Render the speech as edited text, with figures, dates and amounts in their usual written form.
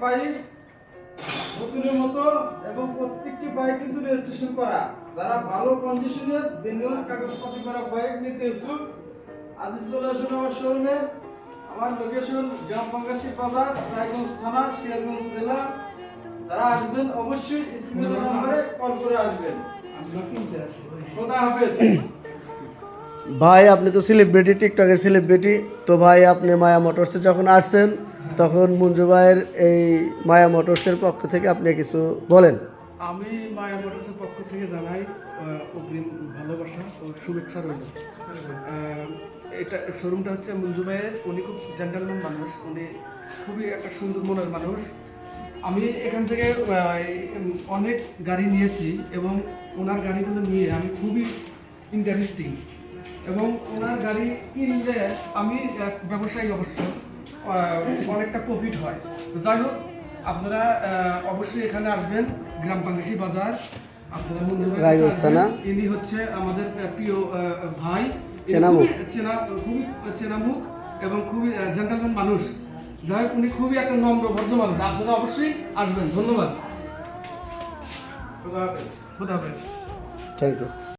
Bike নতুনের মতো এবং প্রত্যেকটি বাইক কিন্তু রেজিস্ট্রেশন করা। যারা ভালো কন্ডিশনের জেনুইন কাগজপত্র করা বাইক নিতে ইচ্ছুক আজ চলে আসুন আমার শোরুমে। আমার লোকেশন গ্রাম বাঙ্গাসী বাজার, রায়গঞ্জ থানা, সিরাজগঞ্জ জেলা। যারা আসবেন অবশ্যই স্ক্রিনের নম্বরে কল করে আসবেন। খোদা হাফেজ। ভাই আপনি তো সেলিব্রিটি, টিকটকের সেলিব্রিটি, তো ভাই আপনি মায়া মোটরসে যখন আসছেন তখন মঞ্জু ভাইয়ের এই মায়া মোটরসের পক্ষ থেকে আপনি কিছু বলেন। আমি মায়া মোটরসের পক্ষ থেকে জানাই অগ্রিম ভালোবাসা ও শুভেচ্ছা রইল। এটা শোরুমটা হচ্ছে মঞ্জু ভাইয়ের। উনি খুব জেন্টালম্যান মানুষ, উনি খুবই একটা সুন্দর মনের মানুষ। আমি এখান থেকে অনেক গাড়ি নিয়েছি এবং ওনার গাড়িগুলো নিয়ে আমি খুবই ইন্টারেস্টিং, এবং ওনার গাড়ি কিনলে আমি এক ব্যবসায়ী অবশ্য অনেকটা প্রফিট হয়। তো যাই হোক, আপনারা অবশ্যই এখানে আসবেন, গ্রাম বাঙ্গাসী বাজার। আপনারা রায়গঞ্জ থানা। ইনি হচ্ছে আমাদের প্রিয় ভাই, চেনামুখ। খুবই চেনামুখ এবং খুবই জেন্টালম্যান মানুষ। যাই হোক, উনি খুবই একটা নম্র ভদ্র মানুষ। আপনারা অবশ্যই আসবেন। ধন্যবাদ। খুদা হাফেজ। Thank you.